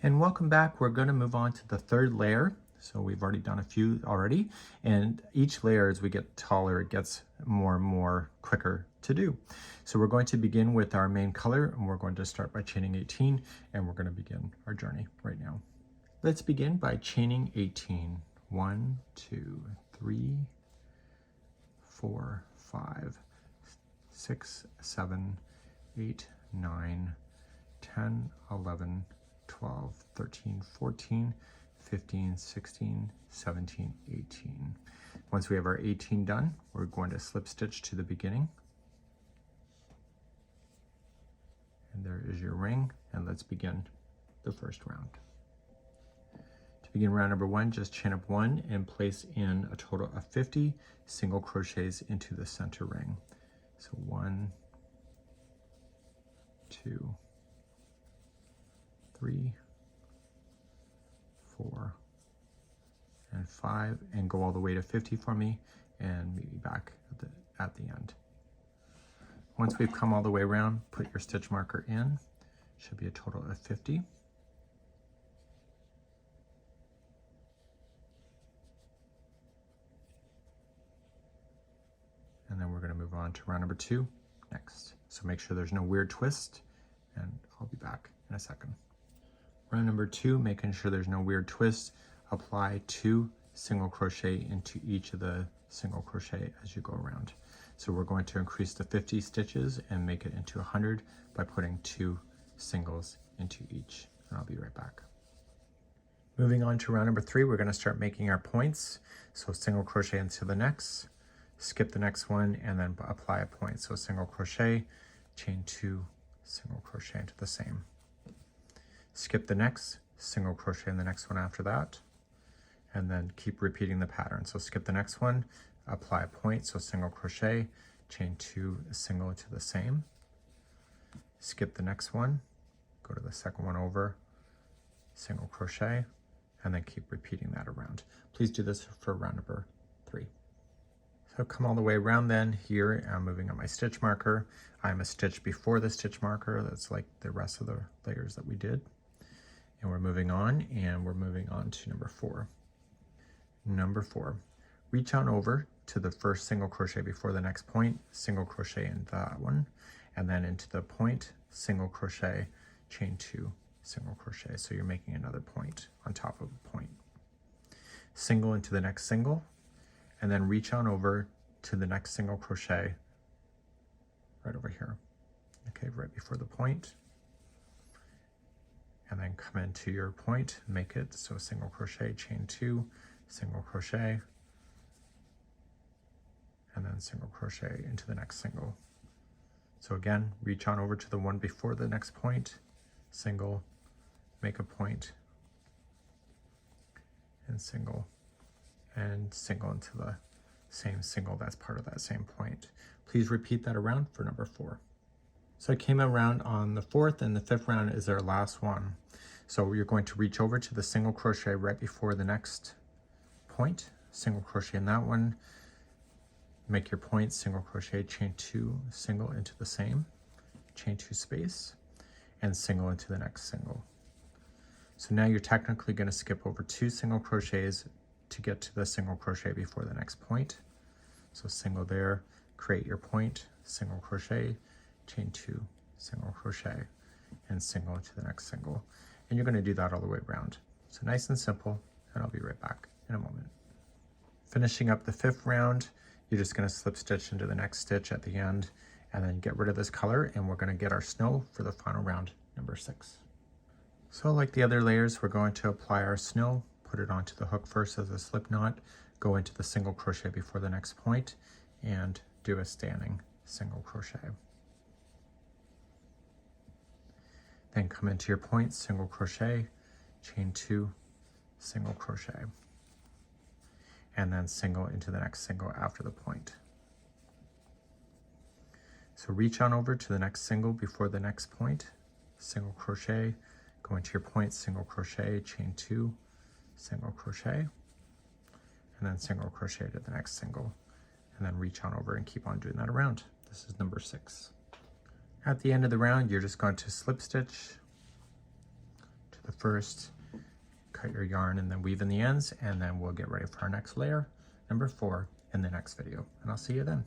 And welcome back. We're going to move on to the third layer. So we've already done a few already, and each layer as we get taller, it gets more and more quicker to do. So we're going to begin with our main color, and we're going to start by chaining 18, and we're going to begin our journey right now. Let's begin by chaining 18. 1, 2, 3, 4, 5, 6, 7, 8, 9, 10, 11, 12, 13, 14, 15, 16, 17, 18. Once we have our 18 done, we're going to slip stitch to the beginning. And there is your ring, and let's begin the first round. To begin round number 1, just chain up 1 and place in a total of 50 single crochets into the center ring. So 1, 2, 3, 4, and 5, and go all the way to 50 for me, and meet me back at the end. Once we've come all the way around, put your stitch marker in. Should be a total of 50. And then we're going to move on to round number 2 next. So make sure there's no weird twist, and I'll be back in a second. Round number 2, making sure there's no weird twist, apply 2 single crochet into each of the single crochet as you go around. So we're going to increase the 50 stitches and make it into 100 by putting 2 singles into each, and I'll be right back. Moving on to round number 3, we're going to start making our points. So single crochet into the next, skip the next one, and then apply a point. So single crochet, chain 2, single crochet into the same. Skip the next, single crochet in the next one after that, and then keep repeating the pattern. So skip the next one, apply a point, so single crochet, chain 2, single into the same. Skip the next one, go to the second one over, single crochet, and then keep repeating that around. Please do this for round number 3. So come all the way around then. Here I'm moving on my stitch marker. I'm a stitch before the stitch marker. That's like the rest of the layers that we did. And we're moving on, and we're moving on to number 4. Number 4, reach on over to the first single crochet before the next point, single crochet in that one, and then into the point, single crochet, chain 2, single crochet. So you're making another point on top of a point. Single into the next single, and then reach on over to the next single crochet right over here. Okay, right before the point. And then come into your point, make it so single crochet, chain 2, single crochet, and then single crochet into the next single. So again, reach on over to the one before the next point, single, make a point, and single into the same single that's part of that same point. Please repeat that around for number 4. So I came around on the 4th, and the 5th round is our last one. So you're going to reach over to the single crochet right before the next point, single crochet in that one, make your point, single crochet, chain 2, single into the same, chain 2 space, and single into the next single. So now you're technically going to skip over 2 single crochets to get to the single crochet before the next point. So single there, create your point, single crochet, chain 2, single crochet, and single into the next single. And you're going to do that all the way around. So nice and simple, and I'll be right back in a moment. Finishing up the 5th round, you're just going to slip stitch into the next stitch at the end, and then get rid of this color, and we're going to get our snow for the final round, number 6. So like the other layers, we're going to apply our snow, put it onto the hook first as a slip knot, go into the single crochet before the next point, and do a standing single crochet. Then come into your point, single crochet, chain 2, single crochet, and then single into the next single after the point. So reach on over to the next single before the next point, single crochet, go into your point, single crochet, chain 2, single crochet, and then single crochet to the next single, and then reach on over and keep on doing that around. This is number 6. At the end of the round, you're just going to slip stitch to the first, cut your yarn and then weave in the ends, and then we'll get ready for our next layer, number 4, in the next video. And I'll see you then.